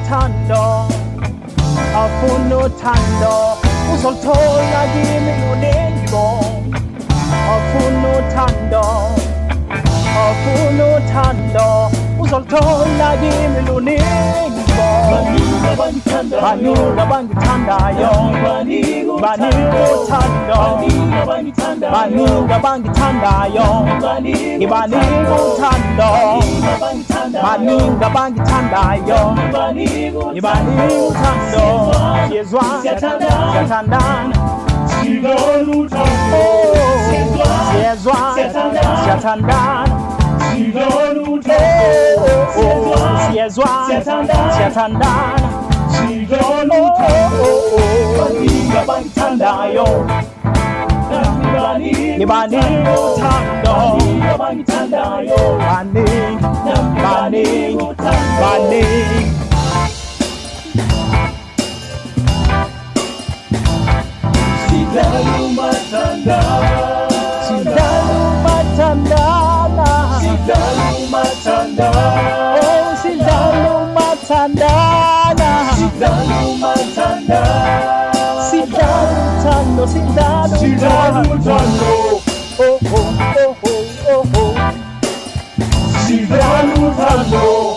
thando afuna thando uzolithola kimi lunengibo afuna thando uzolithola kimi lunengibo baningi abangithandayo baningi uthando baningi abangithandayo ngibaningi uthando baningi abangithandayo ngibaningi uthando siyathandana siyathandana siyathandana Abangithandayo ngibaningi uthando Abangithandayo baningi Sidanu Tando